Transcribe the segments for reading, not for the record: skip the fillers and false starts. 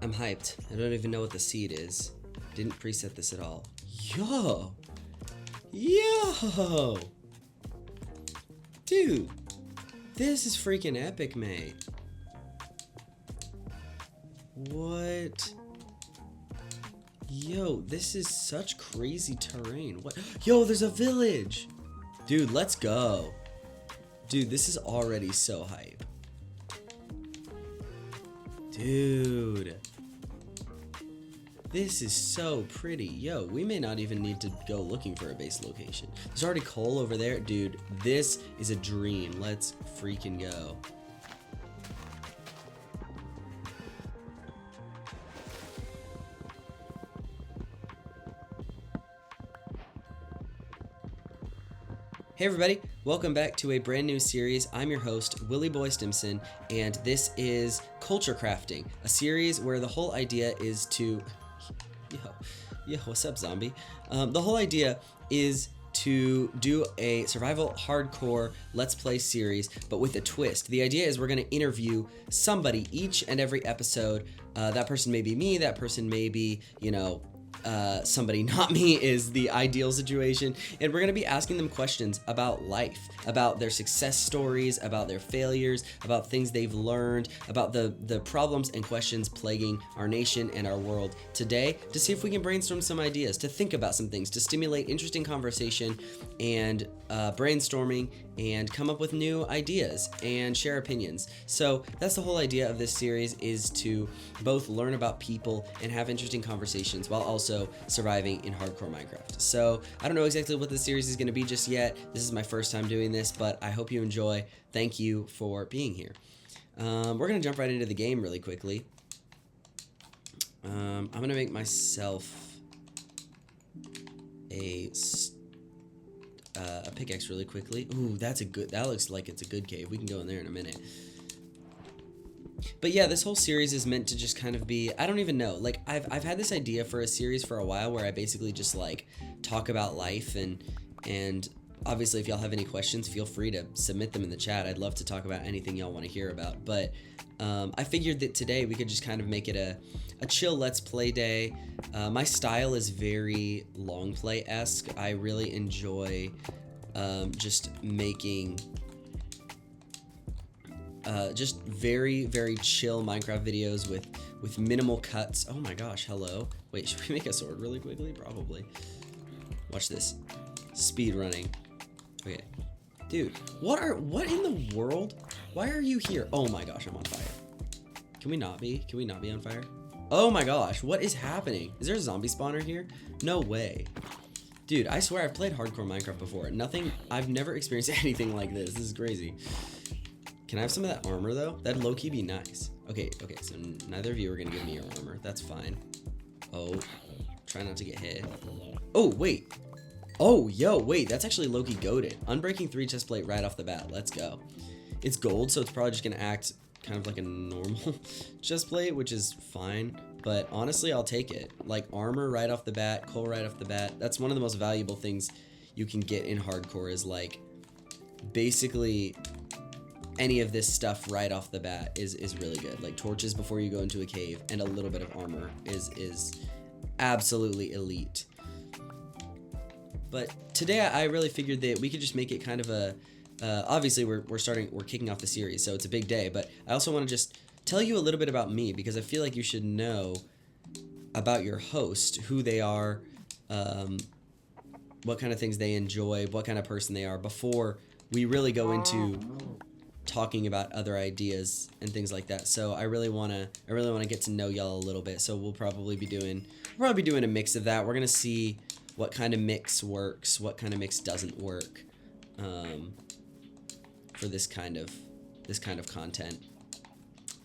I'm hyped. I don't even know what the seed is. Didn't preset this at all. Yo! Yo! Dude, this is freaking epic, mate. What? Yo, this is such crazy terrain. What? Yo, there's a village! Dude, let's go. Dude, this is already so hype. Dude. This is so pretty. Yo, we may not even need to go looking for a base location. There's already coal over there. Dude, this is a dream. Let's freaking go. Hey everybody, welcome back to a brand new series. I'm your host, Willy Boy Stimson, and this is Kulture Krafting, a series where the whole idea is to... Yo, what's up, zombie? The whole idea is to do a survival hardcore let's play series, but with a twist. The idea is we're going to interview somebody each and every episode. That person may be me, that person may be, somebody not me is the ideal situation, and we're going to be asking them questions about life, about their success stories, about their failures, about things they've learned, about the problems and questions plaguing our nation and our world today, to see if we can brainstorm some ideas, to think about some things, to stimulate interesting conversation and brainstorming, and come up with new ideas and share opinions. So that's the whole idea of this series, is to both learn about people and have interesting conversations while also surviving in hardcore Minecraft. So I don't know exactly what this series is going to be just yet. This is my first time doing this, but I hope you enjoy. Thank you for being here. We're going to jump right into the game really quickly. I'm going to make myself a pickaxe really quickly. Ooh, that looks like it's a good cave. We can go in there in a minute. But yeah, this whole series is meant to just kind of be, I don't even know, like I've had this idea for a series for a while where I basically just like talk about life, and obviously if y'all have any questions, feel free to submit them in the chat. I'd love to talk about anything y'all want to hear about. But I figured that today we could just kind of make it a chill let's play day. My style is very long play-esque. I really enjoy just making just very, very chill Minecraft videos with minimal cuts. Oh my gosh, hello. Wait, should we make a sword really quickly? Probably. Watch this. Speed running. Okay. Dude, what in the world? Why are you here? Oh my gosh, I'm on fire. Can we not be? Can we not be on fire? Oh my gosh, what is happening? Is there a zombie spawner here? No way. Dude, I swear I've played hardcore Minecraft before. I've never experienced anything like this. This is crazy. Can I have some of that armor though? That'd low-key be nice. Okay, so neither of you are gonna give me your armor. That's fine. Oh, try not to get hit. Oh, wait. Oh, yo, wait, that's actually low-key goated. Unbreaking 3 chest plate right off the bat. Let's go. It's gold, so it's probably just gonna act kind of like a normal chest plate, which is fine. But honestly, I'll take it. Like armor right off the bat, coal right off the bat. That's one of the most valuable things you can get in hardcore, is like basically any of this stuff right off the bat is really good. Like torches before you go into a cave and a little bit of armor is absolutely elite. But today I really figured that we could just make it kind of a obviously we're kicking off the series, so it's a big day, but I also want to just tell you a little bit about me, because I feel like you should know about your host, who they are, what kind of things they enjoy, what kind of person they are, before we really go into talking about other ideas and things like that. So I really want to get to know y'all a little bit. So we'll probably be doing a mix of that. We're going to see what kind of mix works, what kind of mix doesn't work for this kind of content.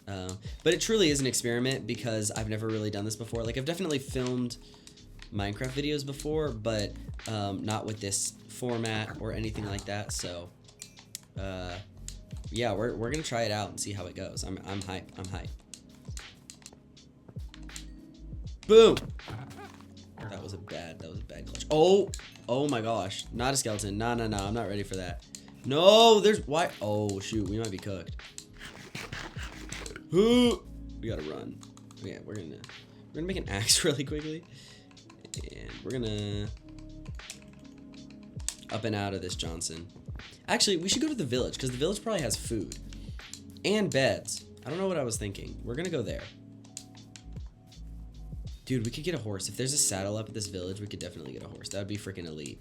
But it truly is an experiment, because I've never really done this before. Like I've definitely filmed Minecraft videos before, but not with this format or anything like that. So yeah, we're gonna try it out and see how it goes. I'm hyped. I'm hyped. Boom. That was a bad clutch. Oh my gosh, not a skeleton. No, I'm not ready for that. No, why? Oh shoot, we might be cooked. We gotta run. Yeah, we're gonna make an axe really quickly, and we're gonna up and out of this Johnson. Actually, we should go to the village because the village probably has food and beds. I don't know what I was thinking. We're gonna go there. Dude, we could get a horse. If there's a saddle up at this village, we could definitely get a horse. That would be freaking elite.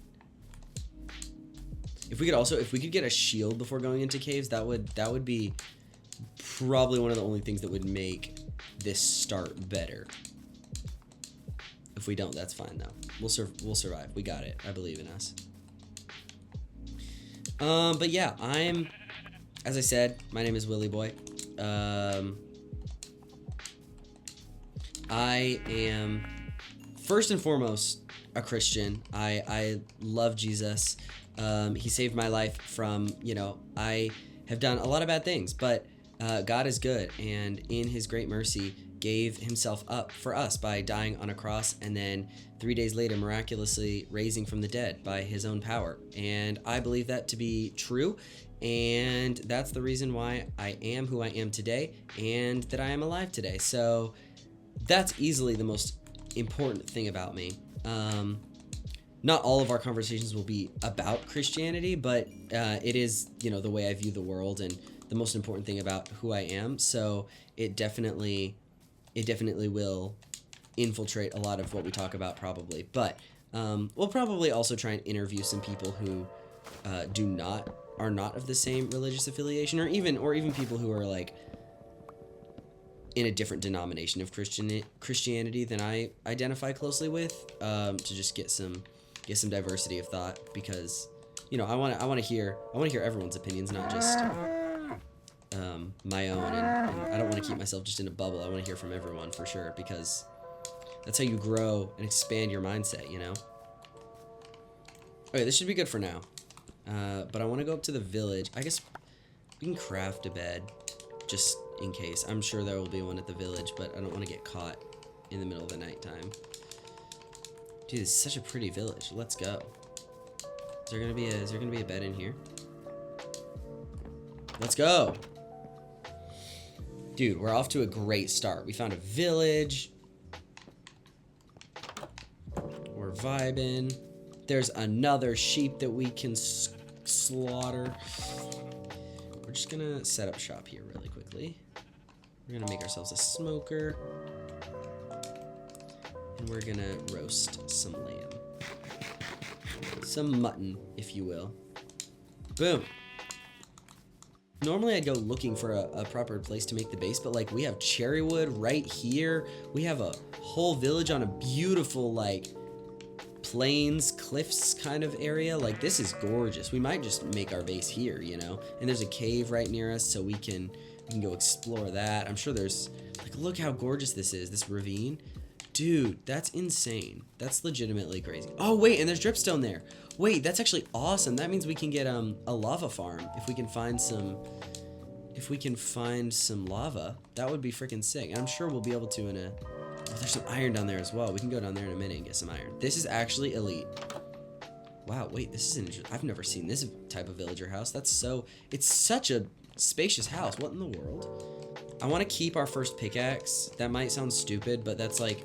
If we could get a shield before going into caves, that would be probably one of the only things that would make this start better. If we don't, that's fine though. We'll survive. We got it. I believe in us. But yeah, as I said, my name is Willy Boy. I am first and foremost a Christian. I love Jesus. He saved my life from, I have done a lot of bad things, but God is good, and in his great mercy gave himself up for us by dying on a cross, and then 3 days later miraculously raising from the dead by his own power. And I believe that to be true, and that's the reason why I am who I am today, and that I am alive today. So that's easily the most important thing about me. Not all of our conversations will be about Christianity, but it is, the way I view the world and the most important thing about who I am. So it definitely will infiltrate a lot of what we talk about probably. But we'll probably also try and interview some people who are not of the same religious affiliation, or even people who are like in a different denomination of Christianity than I identify closely with, to just get some diversity of thought, because I want to hear everyone's opinions, not just my own, and I don't want to keep myself just in a bubble. I want to hear from everyone for sure, because that's how you grow and expand your mindset, Okay, this should be good for now. But I want to go up to the village. I guess we can craft a bed just in case. I'm sure there will be one at the village, but I don't want to get caught in the middle of the nighttime. Dude, this is such a pretty village. Let's go. Is there gonna be a bed in here? Let's go. Dude, we're off to a great start. We found a village. We're vibing. There's another sheep that we can slaughter. We're just gonna set up shop here really quickly. We're gonna make ourselves a smoker. And we're gonna roast some lamb. Some mutton, if you will. Boom. Normally I'd go looking for a proper place to make the base, but like we have cherry wood right here. We have a whole village on a beautiful like plains, cliffs kind of area. Like this is gorgeous. We might just make our base here, And there's a cave right near us, so we can go explore that. I'm sure there's like, look how gorgeous this is, this ravine. Dude, that's insane. That's legitimately crazy. Oh wait, and there's dripstone there. Wait, that's actually awesome. That means we can get a lava farm if we can find some lava. That would be freaking sick. And I'm sure we'll be able to in a oh, there's some iron down there as well. We can go down there in a minute and get some iron. This is actually elite. Wow, wait, this is interesting. I've never seen this type of villager house. It's such a spacious house. What in the world? I want to keep our first pickaxe. That might sound stupid, but that's like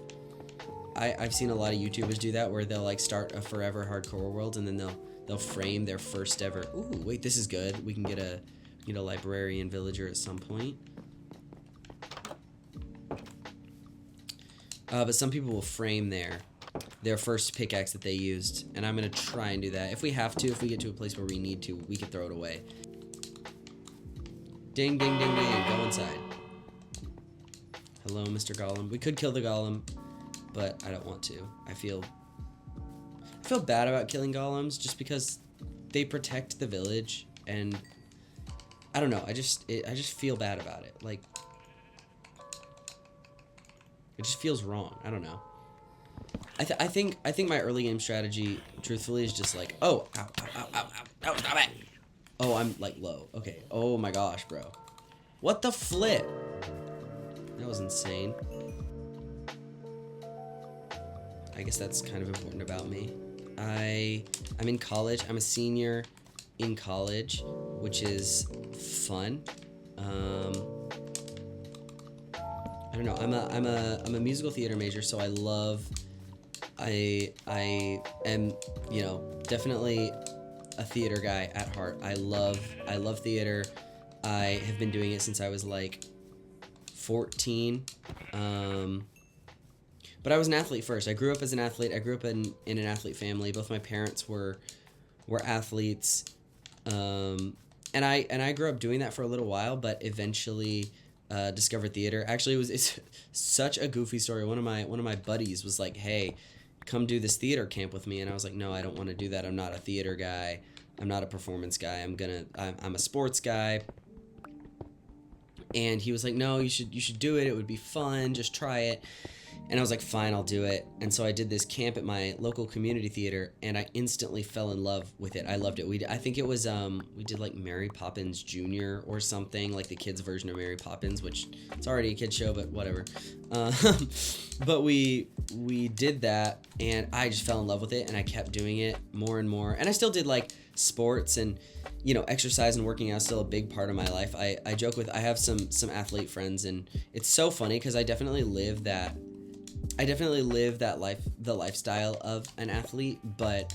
I've seen a lot of YouTubers do that, where they'll like start a forever hardcore world and then they'll frame their first ever. Ooh, wait, this is good. We can get a librarian villager at some point. But some people will frame their first pickaxe that they used, and I'm gonna try and do that. If we have to, if we get to a place where we need to, we can throw it away. Ding, ding, ding, ding. Go inside. Hello, Mr. Golem. We could kill the golem, but I don't want to. I feel bad about killing golems just because they protect the village, and I don't know. I just feel bad about it. Like it just feels wrong. I don't know. I think my early game strategy, truthfully, is just like, oh, ow, ow, ow, ow, ow, stop it. Oh, I'm like low. Okay. Oh my gosh, bro. What the flip? That was insane. I guess that's kind of important about me. I'm in college. I'm a senior in college, which is fun. I don't know. I'm a musical theater major, so I am, you know, definitely a theater guy at heart. I love theater. I have been doing it since I was like 14. But I was an athlete first. I grew up as an athlete. I grew up in an athlete family. Both my parents were athletes. And I grew up doing that for a little while, but eventually discovered theater. Actually, it's such a goofy story. One of my buddies was like, "Hey, come do this theater camp with me," and I was like, "No, I don't want to do that. I'm not a theater guy. I'm not a performance guy. I'm a sports guy." And he was like, "No, you should do it. It would be fun. Just try it." And I was like, "Fine, I'll do it." And so I did this camp at my local community theater, and I instantly fell in love with it. I loved it. I think it was we did like Mary Poppins Jr. or something, like the kids' version of Mary Poppins, which it's already a kid show, but whatever. But we did that, and I just fell in love with it, and I kept doing it more and more. And I still did like sports and, you know, exercise and working out is still a big part of my life. I joke with, I have some athlete friends, and it's so funny because I definitely live that life, the lifestyle of an athlete, but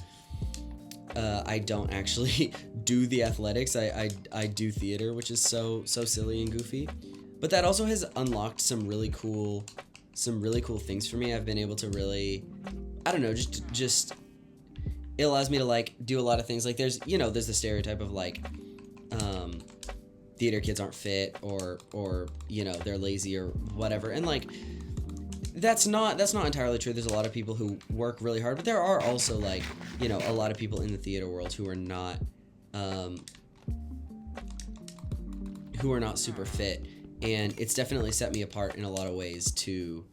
I don't actually do the athletics. I do theater, which is so silly and goofy. But that also has unlocked some really cool things for me. I've been able to really, I don't know, just it allows me to like do a lot of things. Like there's the stereotype of like theater kids aren't fit or you know, they're lazy or whatever. And like that's not entirely true. There's a lot of people who work really hard, but there are also like, you know, a lot of people in the theater world who are not super fit, and it's definitely set me apart in a lot of ways to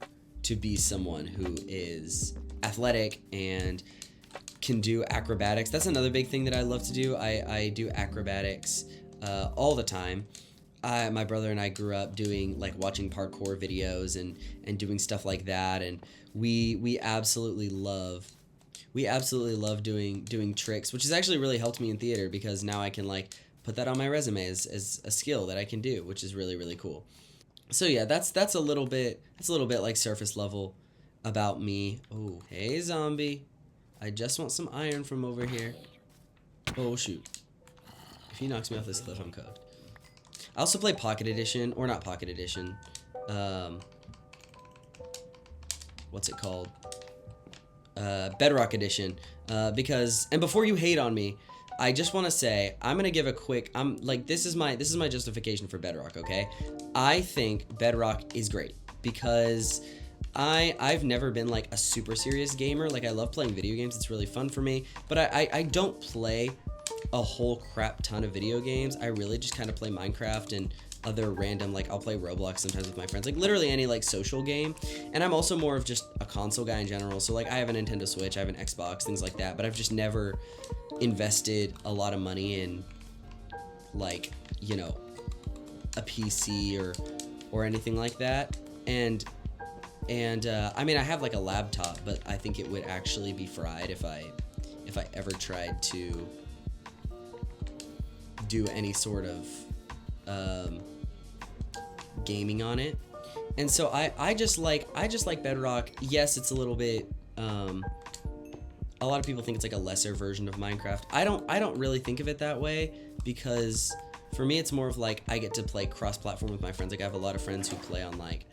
be someone who is athletic and can do acrobatics. That's another big thing that I love to do. I do acrobatics all the time. My brother and I grew up doing like watching parkour videos and doing stuff like that, and we absolutely love doing tricks, which has actually really helped me in theater because now I can like put that on my resume as a skill that I can do, which is really, really cool. So yeah, that's a little bit like surface level about me. Oh, hey zombie. I just want some iron from over here. Oh shoot. If he knocks me off this cliff, I'm cooked. I also play Pocket Edition, or not Pocket Edition. What's it called? Bedrock Edition. Because, and before you hate on me, I just want to say I'm gonna give a quick. This is my justification for Bedrock. Okay, I think Bedrock is great because I've never been like a super serious gamer. Like I love playing video games. It's really fun for me. But I don't play a whole crap ton of video games. I really just kind of play Minecraft and other random, like I'll play Roblox sometimes with my friends, like literally any like social game. And I'm also more of just a console guy in general. So like I have a Nintendo Switch, I have an Xbox, things like that, but I've just never invested a lot of money in like, you know, a PC or anything like that. And I mean, I have like a laptop, but I think it would actually be fried if I ever tried to do any sort of gaming on it. And so I just like Bedrock. Yes, it's a little bit a lot of people think it's like a lesser version of Minecraft. I don't really think of it that way, because for me it's more of like I get to play cross-platform with my friends. Like I have a lot of friends who play on like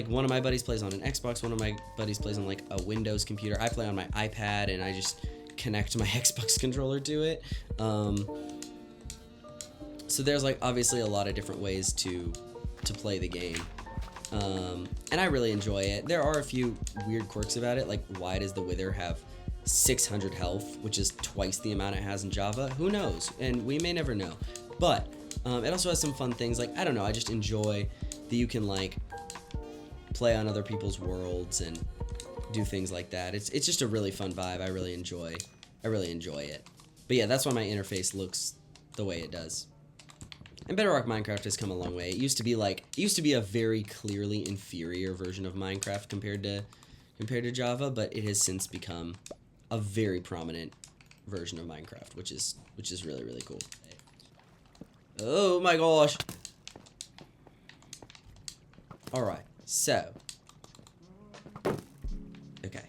one of my buddies plays on an Xbox, one of my buddies plays on like a Windows computer. I play on my iPad and I just connect my Xbox controller to it. So there's like obviously a lot of different ways to play the game. And I really enjoy it. There are a few weird quirks about it, like why does the Wither have 600 health, which is twice the amount it has in Java? Who knows? And we may never know. But it also has some fun things, like I don't know, I just enjoy that you can like play on other people's worlds and do things like that. It's just a really fun vibe. I really enjoy it. But yeah, that's why my interface looks the way it does. And Bedrock Minecraft has come a long way. It used to be a very clearly inferior version of Minecraft compared to Java, but it has since become a very prominent version of Minecraft, which is really, really cool. Oh my gosh. All right, so. Okay.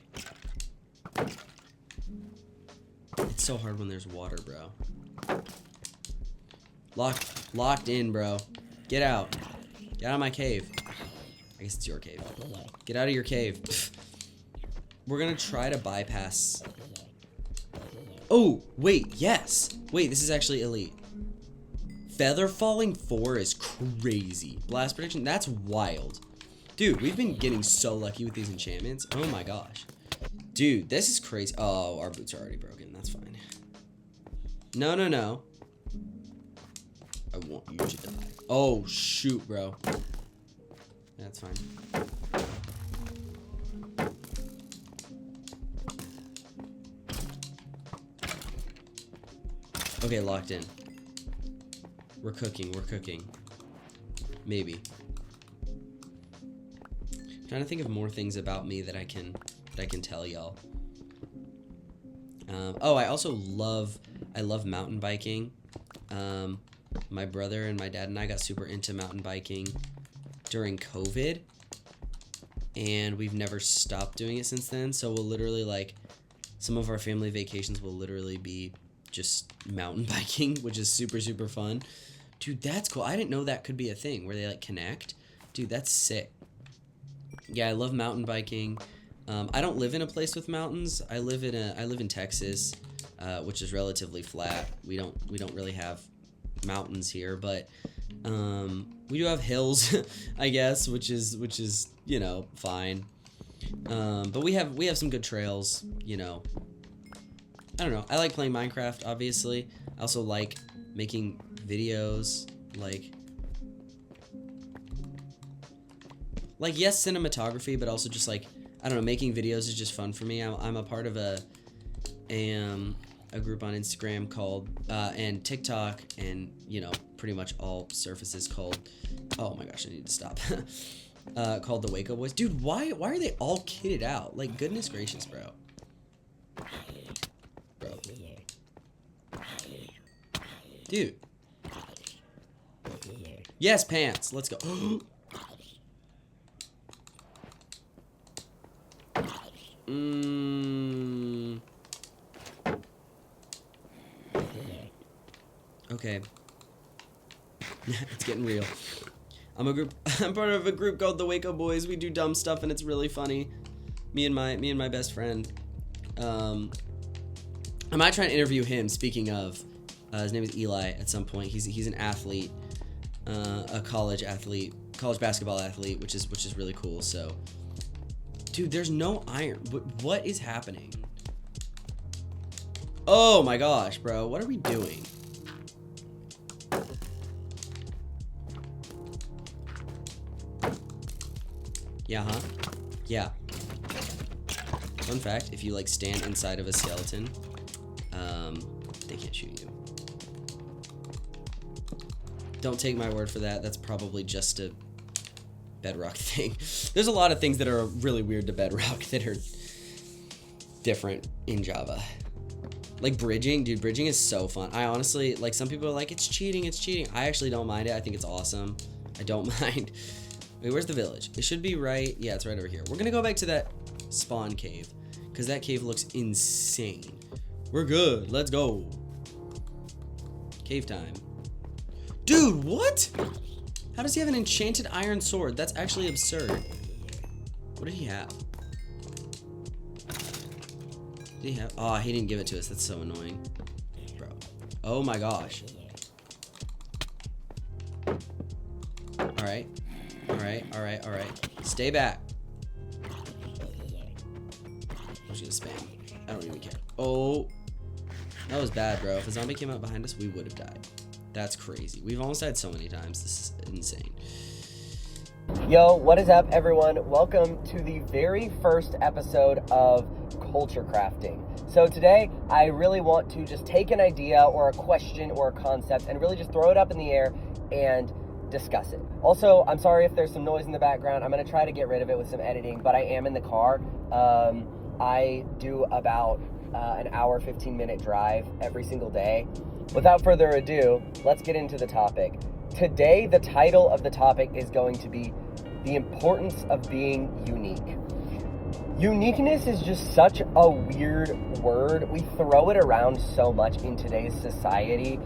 It's so hard when there's water, bro. Locked in, bro. Get out. Get out of my cave. I guess it's your cave. Get out of your cave. We're gonna try to bypass. Oh, wait, yes. Wait, this is actually elite. Feather falling 4 is crazy. Blast prediction, that's wild. Dude, we've been getting so lucky with these enchantments. Oh my gosh. Dude, this is crazy. Oh, our boots are already broken. That's fine. No, no, no. I want you to die. Oh, shoot, bro. That's fine. Okay, locked in. We're cooking, we're cooking. Maybe. I'm trying to think of more things about me that I can tell y'all. Oh, I also love mountain biking. My brother and my dad and I got super into mountain biking during COVID, and we've never stopped doing it since then. So we'll literally, like, some of our family vacations will literally be just mountain biking, which is super, super fun. Dude, that's cool. I didn't know that could be a thing where they, like, connect. Dude, that's sick. Yeah, I love mountain biking. I don't live in a place with mountains. I live in Texas, which is relatively flat. We don't really have mountains here, but we do have hills, I guess, which is you know, fine. But we have some good trails, you know. I don't know. I like playing Minecraft, obviously. I also like making videos, like yes, cinematography, but also just, like, I don't know, making videos is just fun for me. I'm a part of a group on Instagram called and TikTok, and, you know, pretty much all surfaces called, oh my gosh, I need to stop. Called the Waco Boys. Dude, why are they all kitted out? Like, goodness gracious, bro. Dude. Yes, pants. Let's go. Okay. It's getting real. I'm part of a group called the Waco Boys. We do dumb stuff and it's really funny. Me and my best friend. I might try and interview him, speaking of. His name is Eli at some point. He's an athlete. A college basketball athlete, which is really cool. So, dude, there's no iron. What is happening? Oh my gosh, bro, what are we doing? Yeah, huh? Yeah. Fun fact: if you, like, stand inside of a skeleton, they can't shoot you. Don't take my word for that. That's probably just a Bedrock thing. There's a lot of things that are really weird to Bedrock that are different in Java. Like bridging. Dude, bridging is so fun. I honestly, like, some people are like, it's cheating, it's cheating. I actually don't mind it. I think it's awesome. I don't mind. Wait, where's the village? It should be right. Yeah, it's right over here. We're gonna go back to that spawn cave, because that cave looks insane. We're good. Let's go. Cave time. Dude, what? How does he have an enchanted iron sword? That's actually absurd. What did he have? Did he have? Oh, he didn't give it to us. That's so annoying. Bro. Oh my gosh. Alright. Alright, alright, alright. Stay back. I'm just gonna spam. I don't even care. Oh. That was bad, bro. If a zombie came out behind us, we would have died. That's crazy. We've almost died so many times. This is insane. Yo, what is up, everyone? Welcome to the very first episode of Kulture Krafting. So today, I really want to just take an idea or a question or a concept and really just throw it up in the air and discuss it. Also, I'm sorry if there's some noise in the background. I'm going to try to get rid of it with some editing, but I am in the car. I do about an hour, 15-minute drive every single day. Without further ado, let's get into the topic. Today, the title of the topic is going to be the importance of being unique. Uniqueness is just such a weird word. We throw it around so much in today's society,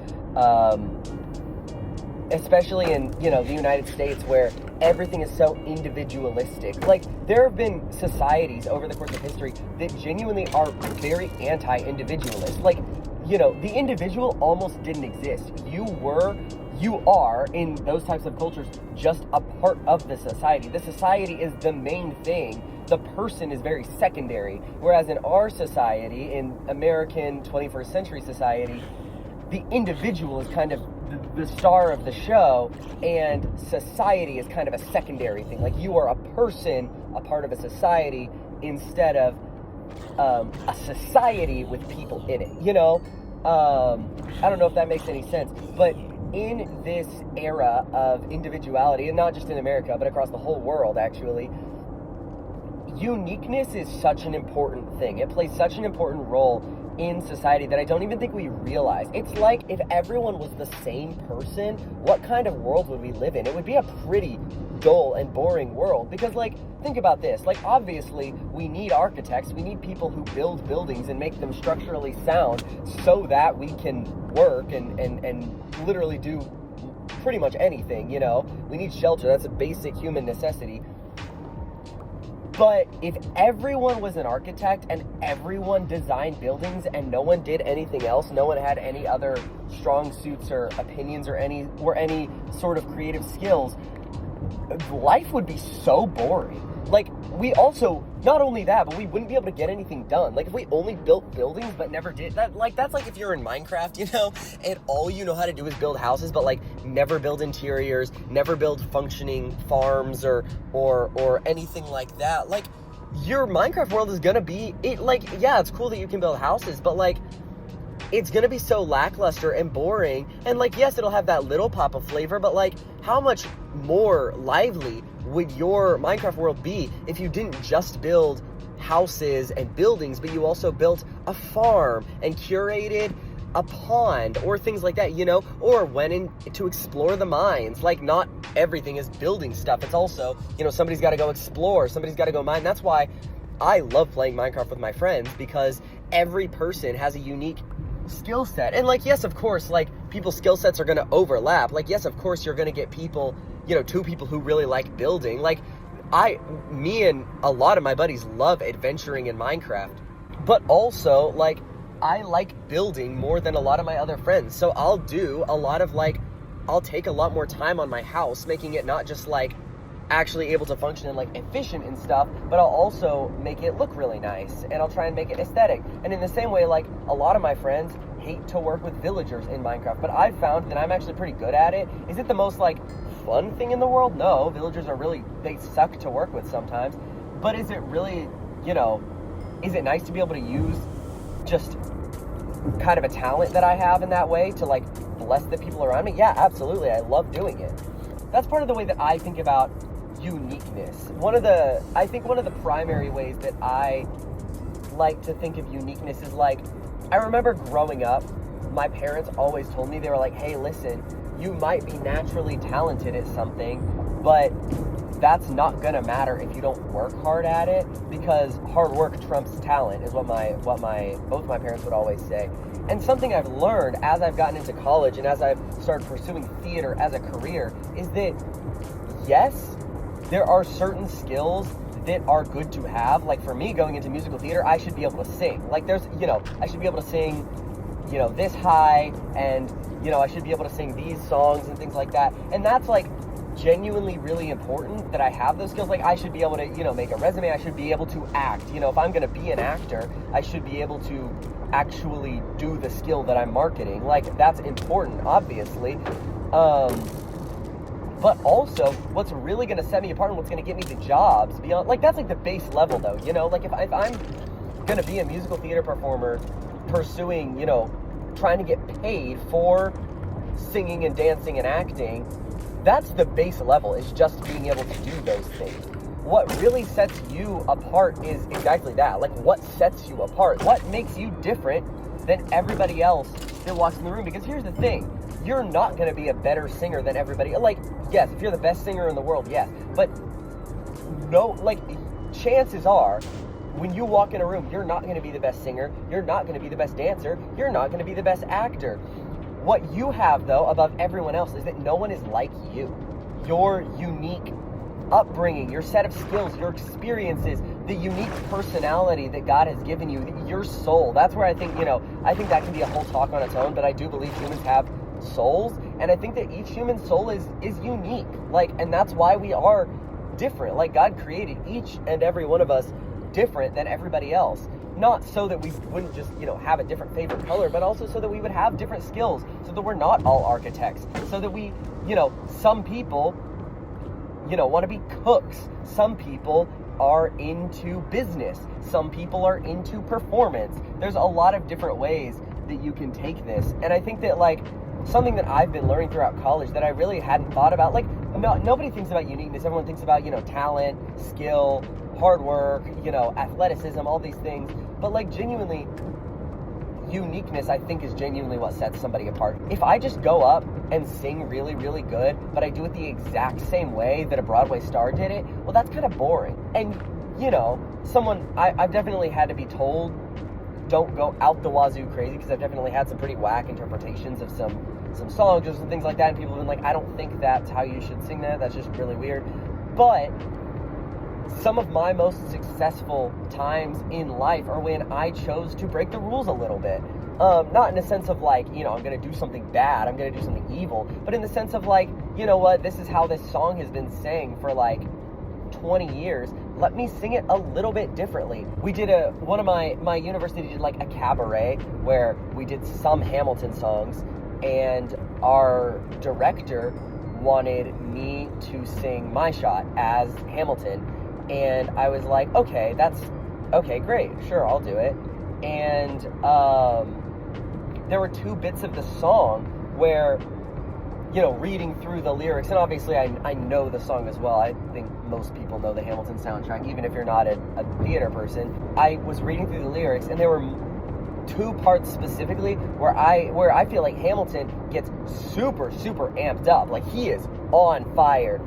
especially in, the United States, where everything is so individualistic. Like, there have been societies over the course of history that genuinely are very anti-individualist. Like, the individual almost didn't exist. You are, in those types of cultures, just a part of the society. The society is the main thing. The person is very secondary. Whereas in our society, in American 21st century society, the individual is kind of the star of the show, and society is kind of a secondary thing. Like, you are a person, a part of a society, instead of a society with people in it, I don't know if that makes any sense, but in this era of individuality, and not just in America, but across the whole world, actually, uniqueness is such an important thing. It plays such an important role in society that I don't even think we realize. It's like, if everyone was the same person, what kind of world would we live in? It would be a pretty dull and boring world, because, like, think about this. Like, obviously, we need architects, we need people who build buildings and make them structurally sound so that we can work and literally do pretty much anything, We need shelter. That's a basic human necessity. But if everyone was an architect and everyone designed buildings and no one did anything else, no one had any other strong suits or opinions or any sort of creative skills, life would be so boring. Like, we also, not only that, but we wouldn't be able to get anything done. Like, if we only built buildings but never did that, like, that's like if you're in Minecraft, and all you know how to do is build houses, but, like, never build interiors, never build functioning farms or anything like that. Like, your Minecraft world is gonna be, it's cool that you can build houses, but, like, it's gonna be so lackluster and boring, and, like, yes, it'll have that little pop of flavor, but, like, how much more lively would your Minecraft world be if you didn't just build houses and buildings, but you also built a farm and curated a pond or things like that, or went in to explore the mines? Like, not everything is building stuff. It's also, somebody's got to go explore, somebody's got to go mine. That's why I love playing Minecraft with my friends, because every person has a unique skill set. And, like, yes, of course, like, people's skill sets are going to overlap. Like, yes, of course, you're going to get people, two people who really like building. Like, me and a lot of my buddies love adventuring in Minecraft, but also, like, I like building more than a lot of my other friends. So I'll do a lot of, like, I'll take a lot more time on my house, making it not just, like, actually able to function and, like, efficient and stuff, but I'll also make it look really nice, and I'll try and make it aesthetic. And in the same way, like, a lot of my friends hate to work with villagers in Minecraft, but I've found that I'm actually pretty good at it. Is it the most, like, fun thing in the world? No, villagers are really, they suck to work with sometimes, but is it really, is it nice to be able to use just kind of a talent that I have in that way to, like, bless the people around me? Yeah, absolutely. I love doing it. That's part of the way that I think about uniqueness. I think one of the primary ways that I like to think of uniqueness is, like, I remember growing up, my parents always told me, they were like, hey, listen, you might be naturally talented at something, but that's not gonna matter if you don't work hard at it, because hard work trumps talent, is what both my parents would always say. And something I've learned as I've gotten into college and as I've started pursuing theater as a career is that, yes, there are certain skills that are good to have. Like, for me, going into musical theater, I should be able to sing. Like, there's, I should be able to sing, this high, and, I should be able to sing these songs and things like that. And that's, like, genuinely really important that I have those skills. Like, I should be able to, make a resume. I should be able to act. If I'm going to be an actor, I should be able to actually do the skill that I'm marketing. Like, that's important, obviously. But also, what's really going to set me apart and what's going to get me the jobs beyond, like, that's, like, the base level, though, like, if I'm going to be a musical theater performer pursuing, trying to get paid for singing and dancing and acting, that's the base level, is just being able to do those things. What really sets you apart is exactly that. Like, what sets you apart? What makes you different than everybody else that walks in the room? Because here's the thing. You're not going to be a better singer than everybody. Like, yes, if you're the best singer in the world, yes. But no, like, chances are, when you walk in a room, you're not going to be the best singer, you're not going to be the best dancer, you're not going to be the best actor. What you have, though, above everyone else is that no one is like you. Your unique upbringing, your set of skills, your experiences, the unique personality that God has given you, your soul. That's where I think, I think that can be a whole talk on its own, but I do believe humans have souls, and I think that each human soul is unique. Like, and that's why we are different. Like, God created each and every one of us different than everybody else. Not so that we wouldn't just, have a different favorite color, but also so that we would have different skills, so that we're not all architects, so that we, some people, want to be cooks. Some people are into business. Some people are into performance. There's a lot of different ways that you can take this. And I think that, like, something that I've been learning throughout college that I really hadn't thought about, like, nobody thinks about uniqueness. Everyone thinks about, talent, skill, hard work, athleticism, all these things. But, like, genuinely, uniqueness, I think, is genuinely what sets somebody apart. If I just go up and sing really, really good, but I do it the exact same way that a Broadway star did it, well, that's kind of boring. And, I've definitely had to be told, don't go out the wazoo crazy, because I've definitely had some pretty whack interpretations of some songs or some things like that, and people have been like, I don't think that's how you should sing that, that's just really weird. But some of my most successful times in life are when I chose to break the rules a little bit. Not in a sense of like, I'm going to do something bad, I'm going to do something evil, but in the sense of like, you know what, this is how this song has been sang for like 20 years. Let me sing it a little bit differently. We did one of my university did like a cabaret where we did some Hamilton songs, and our director wanted me to sing My Shot as Hamilton. And I was like, okay, great, sure, I'll do it. And there were two bits of the song where, reading through the lyrics, and obviously I know the song as well. I think most people know the Hamilton soundtrack, even if you're not a theater person. I was reading through the lyrics, and there were two parts specifically where I feel like Hamilton gets super, super amped up. Like, he is on fire.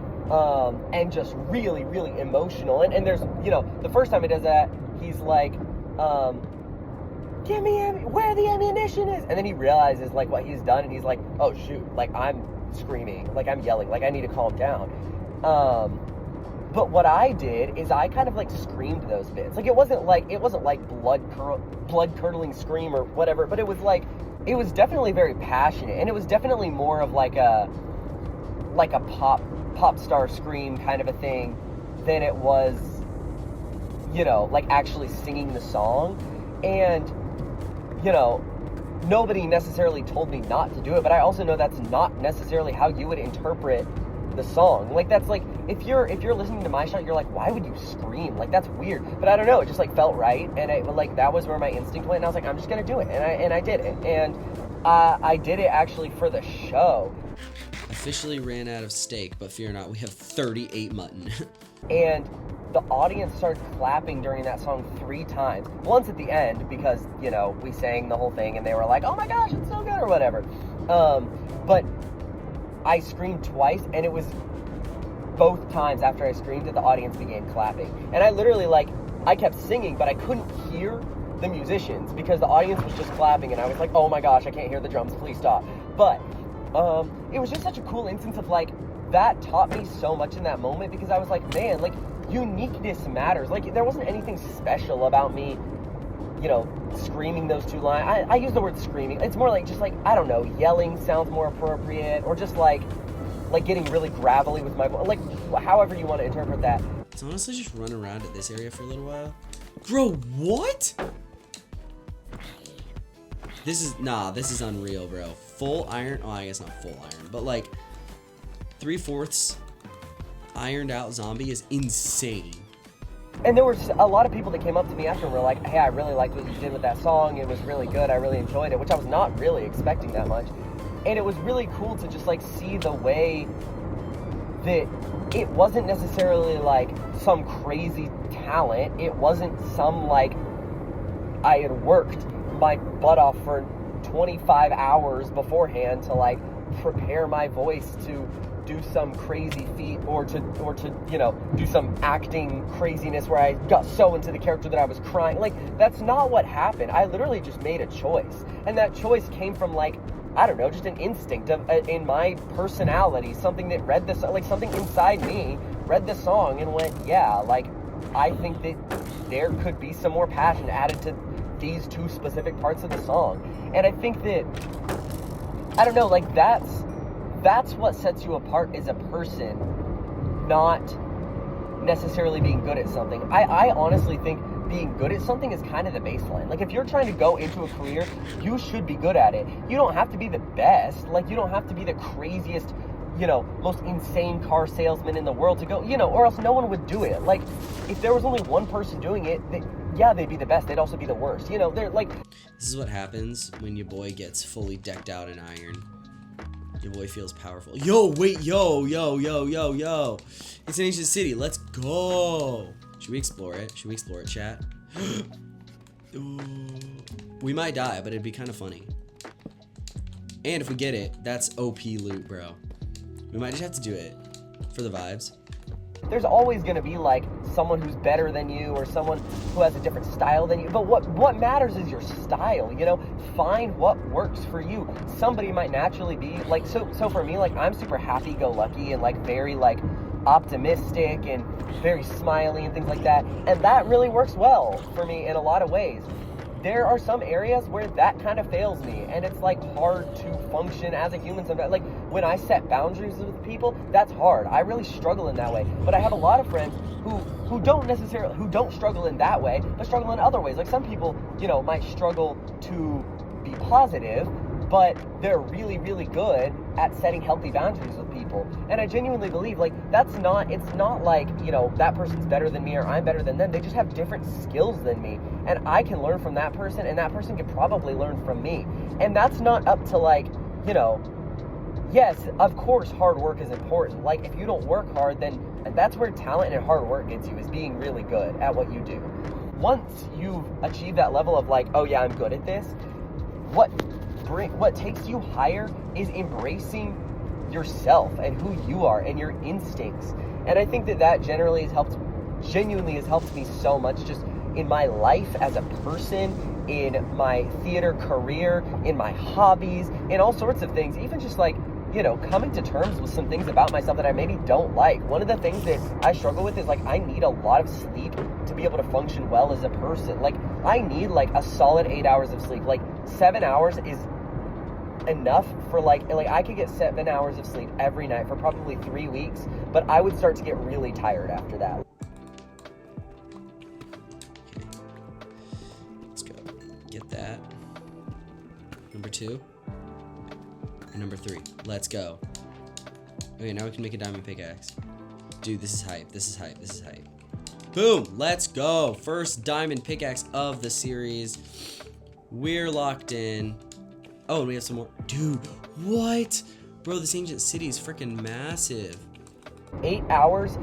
And just really, really emotional. And there's, the first time he does that, he's like, give me where the ammunition is. And then he realizes, like, what he's done, and he's like, oh, shoot, like, I'm screaming, like, I'm yelling, like, I need to calm down. But what I did is I kind of, like, screamed those bits. Like, it wasn't like blood-curdling scream or whatever, but it was, like, it was definitely very passionate, and it was definitely more of, like a pop star scream kind of a thing than it was, like actually singing the song. And, nobody necessarily told me not to do it, but I also know that's not necessarily how you would interpret the song. Like, that's like, if you're listening to My Shot, you're like, why would you scream? Like, that's weird. But I don't know, it just like felt right, and that was where my instinct went, and I was like, I'm just gonna do it, and I did it. And I did it actually for the show. Officially ran out of steak, but fear not, we have 38 mutton. And the audience started clapping during that song 3 times. Once at the end, because, we sang the whole thing, and they were like, oh my gosh, it's so good, or whatever. But I screamed twice, and it was both times after I screamed that the audience began clapping. And I literally, I kept singing, but I couldn't hear the musicians because the audience was just clapping, and I was like, oh my gosh, I can't hear the drums, please stop. But it was just such a cool instance of, that taught me so much in that moment, because I was like, man, uniqueness matters. There wasn't anything special about me, screaming those 2 lines. I use the word screaming. It's more I don't know, yelling sounds more appropriate, or just getting really gravelly with my voice. However you want to interpret that. So honestly, just run around at this area for a little while. Bro, what? This is unreal, bro. Full iron, I guess not full iron, but 3/4 ironed out zombie is insane. And there were a lot of people that came up to me after and were like, hey, I really liked what you did with that song. It was really good. I really enjoyed it, which I was not really expecting that much. And it was really cool to just see the way that it wasn't necessarily some crazy talent. It wasn't some I had worked my butt off for 25 hours beforehand to prepare my voice to do some crazy feat or to do some acting craziness where I got so into the character that I was crying. Like, that's not what happened. I literally just made a choice, and that choice came from, like, I don't know, just an instinct of in my personality, something that read this, like, something inside me read the song and went, yeah, like, I think that there could be some more passion added to these two specific parts of the song. And I think that, I don't know, like, that's what sets you apart as a person, not necessarily being good at something. I honestly think being good at something is kind of the baseline. Like, if you're trying to go into a career, you should be good at it. You don't have to be the best. Like, you don't have to be the craziest, most insane car salesman in the world to go, or else no one would do it. Like, if there was only one person doing it, they'd be the best. They'd also be the worst. They're like... This is what happens when your boy gets fully decked out in iron. Your boy feels powerful. Yo, wait, yo. It's an ancient city. Let's go. Should we explore it? Chat? Ooh. We might die, but it'd be kind of funny. And if we get it, that's OP loot, bro. We might just have to do it for the vibes. There's always going to be, like, someone who's better than you or someone who has a different style than you. But what matters is your style, Find what works for you. Somebody might naturally be, like, so for me, like, I'm super happy-go-lucky and, like, very, like, optimistic and very smiley and things like that. And that really works well for me in a lot of ways. There are some areas where that kind of fails me, and it's, like, hard to function as a human sometimes. Like, when I set boundaries with people, that's hard. I really struggle in that way. But I have a lot of friends who don't struggle in that way, but struggle in other ways. Like, some people, might struggle to be positive, but they're really, really good at setting healthy boundaries with people. And I genuinely believe, like, it's not like, that person's better than me or I'm better than them. They just have different skills than me. And I can learn from that person, and that person can probably learn from me. And that's not up to, like, yes, of course, hard work is important. Like, if you don't work hard, then that's where talent and hard work gets you, is being really good at what you do. Once you've achieved that level of, like, oh yeah, I'm good at this, what takes you higher is embracing yourself and who you are and your instincts. And I think that genuinely has helped me so much just in my life as a person, in my theater career, in my hobbies, in all sorts of things. Even just, like, coming to terms with some things about myself that I maybe don't like. One of the things that I struggle with is, like, I need a lot of sleep to be able to function well as a person. Like, I need, like, a solid 8 hours of sleep. Like, 7 hours is enough for, like I could get 7 hours of sleep every night for probably 3 weeks, but I would start to get really tired after that. Let's go. Get that. Number 2. And number 3. Let's go. Okay, now we can make a diamond pickaxe. Dude, this is hype. Boom! Let's go. First diamond pickaxe of the series. We're locked in. Oh, and we have some more. Dude, what? Bro, this ancient city is freaking massive. 8 hours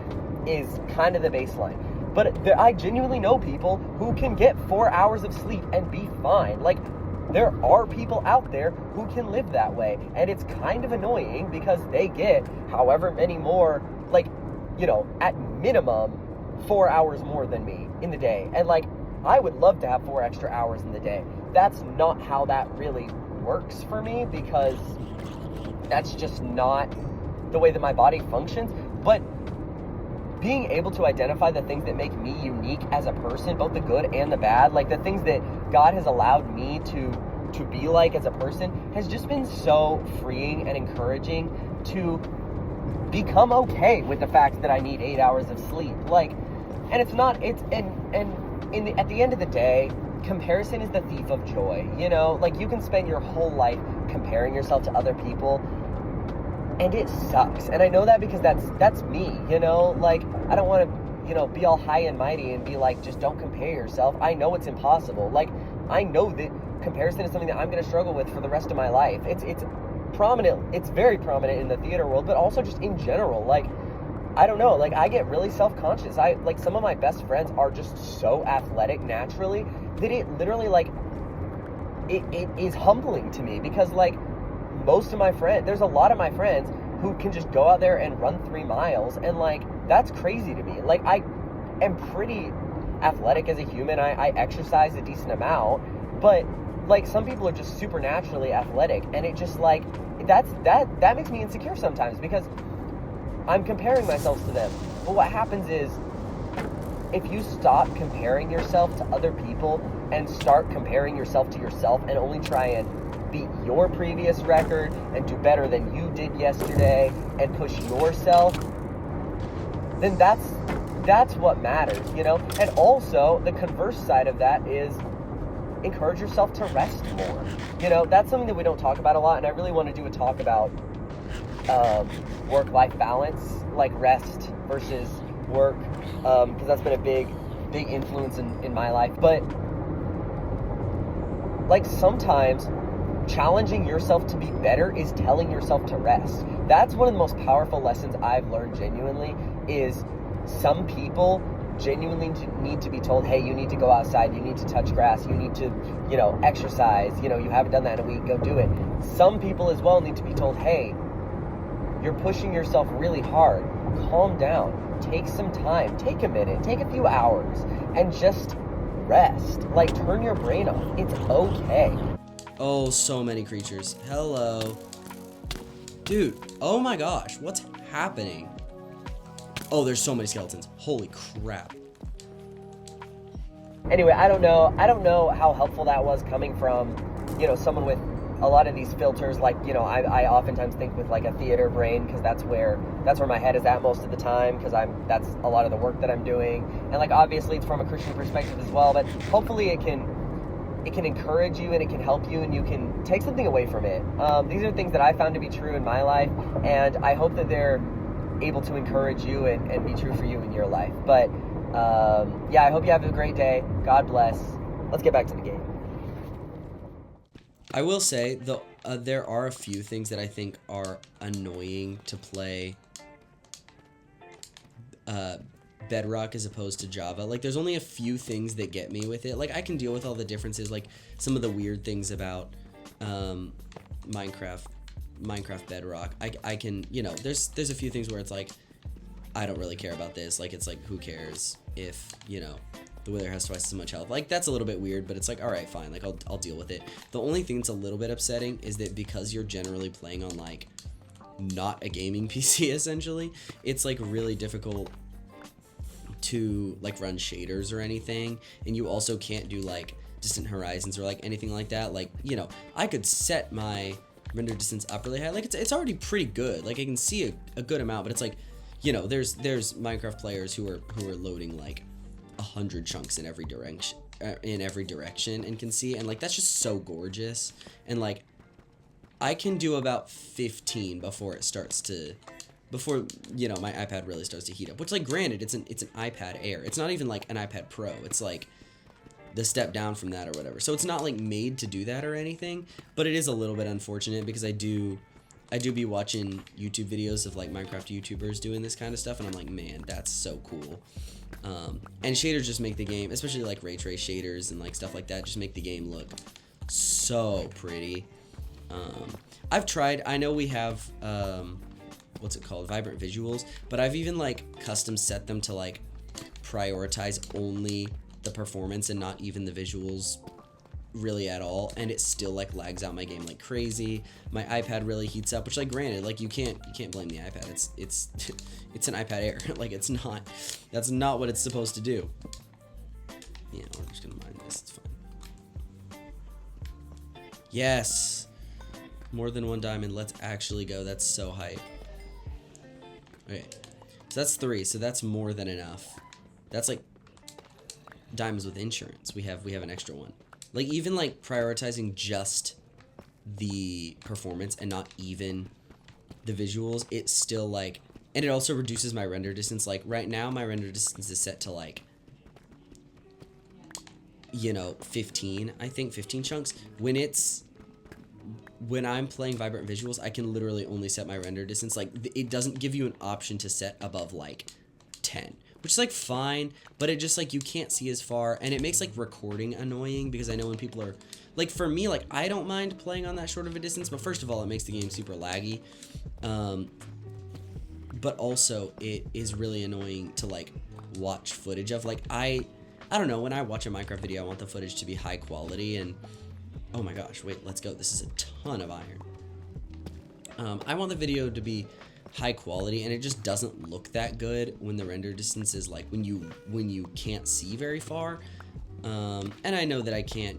is kind of the baseline. But I genuinely know people who can get 4 hours of sleep and be fine. Like, there are people out there who can live that way. And it's kind of annoying because they get however many more, like, at minimum 4 hours more than me in the day. And, like, I would love to have 4 extra hours in the day. That's not how that really works for me, because that's just not the way that my body functions. But being able to identify the things that make me unique as a person, both the good and the bad, like the things that God has allowed me to be like as a person, has just been so freeing and encouraging to become okay with the fact that I need 8 hours of sleep. Like, and it's not, it's, at the end of the day, comparison is the thief of joy, Like, you can spend your whole life comparing yourself to other people, and it sucks. And I know that because that's me, Like, I don't want to, be all high and mighty and be like, just don't compare yourself. I know it's impossible. Like, I know that comparison is something that I'm going to struggle with for the rest of my life. It's prominent. It's very prominent in the theater world, but also just in general. Like, I don't know, like, I get really self-conscious. Like, some of my best friends are just so athletic naturally that it literally, like, it is humbling to me, because, like, there's a lot of my friends who can just go out there and run 3 miles, and like that's crazy to me. Like I am pretty athletic as a human. I exercise a decent amount, but like some people are just supernaturally athletic, and it just like that makes me insecure sometimes because I'm comparing myself to them. But what happens is, if you stop comparing yourself to other people and start comparing yourself to yourself and only try and beat your previous record and do better than you did yesterday and push yourself, then that's what matters, you know? And also, the converse side of that is encourage yourself to rest more. You know, that's something that we don't talk about a lot, and I really want to do a talk about work-life balance, like rest versus work, because that's been a big influence in my life. But like sometimes challenging yourself to be better is telling yourself to rest. That's one of the most powerful lessons I've learned genuinely, is some people genuinely need to be told, hey, you need to go outside, you need to touch grass, you need to, you know, exercise, you know, you haven't done that in a week, go do it. Some people as well need to be told, hey, you're pushing yourself really hard, calm down, take some time, take a minute, take a few hours, and just rest. Like, turn your brain off. It's okay. Oh, so many creatures. Hello. Dude, oh my gosh, what's happening? Oh, there's so many skeletons. Holy crap. Anyway, I don't know how helpful that was coming from, you know, someone with a lot of these filters. Like, you know, I oftentimes think with like a theater brain, because that's where my head is at most of the time, because that's a lot of the work that I'm doing. And like, obviously it's from a Christian perspective as well, but hopefully it can encourage you and it can help you and you can take something away from it. These are things that I found to be true in my life, and I hope that they're able to encourage you and be true for you in your life. But yeah, I hope you have a great day. God bless. Let's get back to the game. I will say, there are a few things that I think are annoying to play Bedrock as opposed to Java. Like, there's only a few things that get me with it. Like, I can deal with all the differences, like some of the weird things about Minecraft Bedrock. I can, you know, there's a few things where it's like, I don't really care about this. Like, it's like, who cares if, you know, the Wither has twice as much health. Like, that's a little bit weird, but it's like, all right, fine. Like, I'll deal with it. The only thing that's a little bit upsetting is that because you're generally playing on, like, not a gaming PC, essentially, it's, like, really difficult to, like, run shaders or anything. And you also can't do, like, distant horizons or, like, anything like that. Like, you know, I could set my render distance up really high. Like, it's already pretty good. Like, I can see a good amount, but it's like, you know, there's Minecraft players who are loading, like, 100 chunks in every direction and can see, and like, that's just so gorgeous. And like, I can do about 15 before you know, my iPad really starts to heat up, which, like, granted, it's an iPad Air. It's not even like an iPad Pro. It's like the step down from that or whatever. So it's not like made to do that or anything, but it is a little bit unfortunate because I do be watching YouTube videos of, like, Minecraft YouTubers doing this kind of stuff, and I'm like, man, that's so cool. And shaders just make the game, especially like ray trace shaders and like stuff like that, just make the game look so pretty. I've tried, I know we have, what's it called, vibrant visuals, but I've even like custom set them to like prioritize only the performance and not even the visuals really at all, and it still like lags out my game like crazy. My iPad really heats up, which, like, granted, like, you can't blame the iPad. It's an iPad Air. Like, that's not what it's supposed to do. Yeah, we're just gonna mine this. It's fine. Yes, more than one diamond. Let's actually go. That's so hype. Okay, so that's 3. So that's more than enough. That's like diamonds with insurance. We have an extra one. Like, even, like, prioritizing just the performance and not even the visuals, it's still, like, and it also reduces my render distance. Like, right now, my render distance is set to, like, you know, 15, I think, 15 chunks. When I'm playing vibrant visuals, I can literally only set my render distance. Like, it doesn't give you an option to set above, like, 10. Which is, like, fine, but it just, like, you can't see as far, and it makes, like, recording annoying, because I know when people are, like, for me, like, I don't mind playing on that short of a distance, but first of all, it makes the game super laggy, but also it is really annoying to like watch footage of. Like I don't know, when I watch a Minecraft video, I want the footage to be high quality, and oh my gosh, wait, let's go. This is a ton of iron. I want the video to be high quality, and it just doesn't look that good when the render distance is like when you can't see very far. And I know that I can't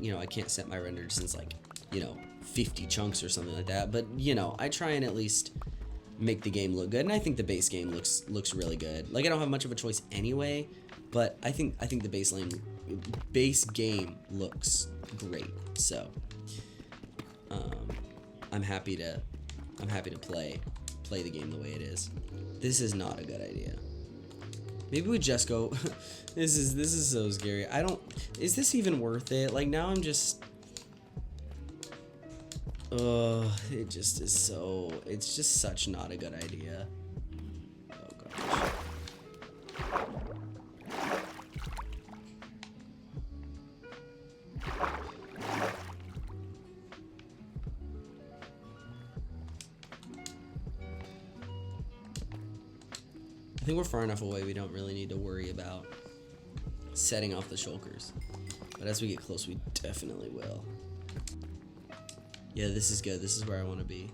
set my render distance like 50 chunks or something like that, but I try and at least make the game look good, and I think the base game looks really good. Like I don't have much of a choice anyway, but I think the base game looks great. So I'm happy to play the game the way it is. This is not a good idea. Maybe we just go this is so scary. Is this even worth it? Like now I'm just it just is so, it's just such not a good idea. Oh gosh. I think we're far enough away, we don't really need to worry about setting off the shulkers. But as we get close, we definitely will. Yeah, this is good. This is where I want to be.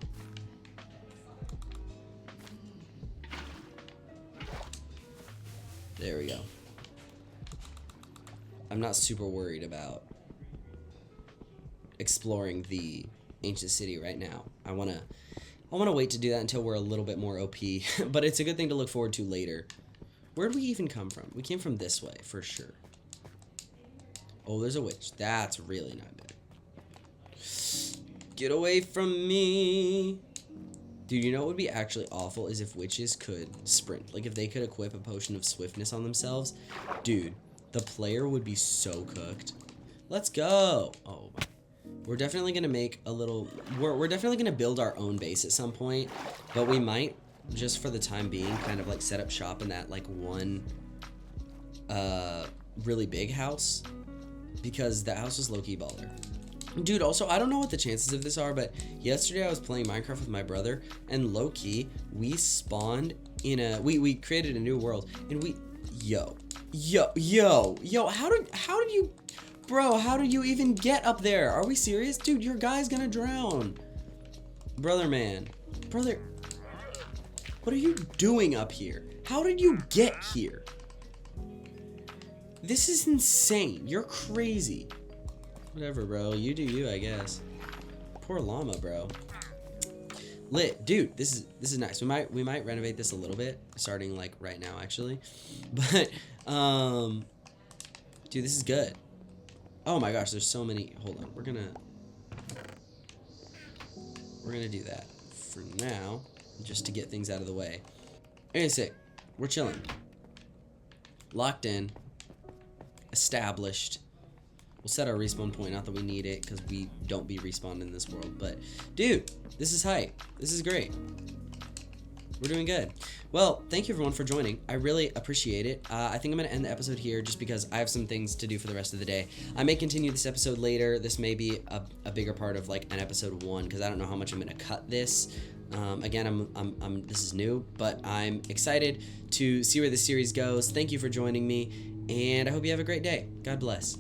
There we go. I'm not super worried about exploring the ancient city right now. I want to wait to do that until we're a little bit more OP, but it's a good thing to look forward to later. Where did we even come from? We came from this way, for sure. Oh, there's a witch. That's really not good. Get away from me. Dude, you know what would be actually awful is if witches could sprint. Like if they could equip a potion of swiftness on themselves. Dude, the player would be so cooked. Let's go. Oh, we're definitely going to make a little... We're definitely going to build our own base at some point. But we might, just for the time being, kind of like set up shop in that like one really big house. Because that house was low-key baller. Dude, also, I don't know what the chances of this are, but yesterday I was playing Minecraft with my brother, and low-key, we spawned in a... We created a new world, and we... Yo, how did you... Bro, how did you even get up there? Are we serious? Dude, your guy's gonna drown. Brother, man. Brother... What are you doing up here? How did you get here? This is insane. You're crazy. Whatever, bro. You do you, I guess. Poor llama, bro. Lit. Dude, this is nice. We might renovate this a little bit, starting like right now, actually. But, dude, this is good. Oh my gosh, there's so many. Hold on. We're gonna do that for now, just to get things out of the way. Okay, sick. We're chilling. Locked in. Established. We'll set our respawn point, not that we need it, because we don't be respawned in this world. But, dude, this is hype. This is great. We're doing good. Well, thank you everyone for joining. I really appreciate it. I think I'm going to end the episode here just because I have some things to do for the rest of the day. I may continue this episode later. This may be a bigger part of like an episode 1 because I don't know how much I'm going to cut this. Again, this is new, but I'm excited to see where this series goes. Thank you for joining me, and I hope you have a great day. God bless.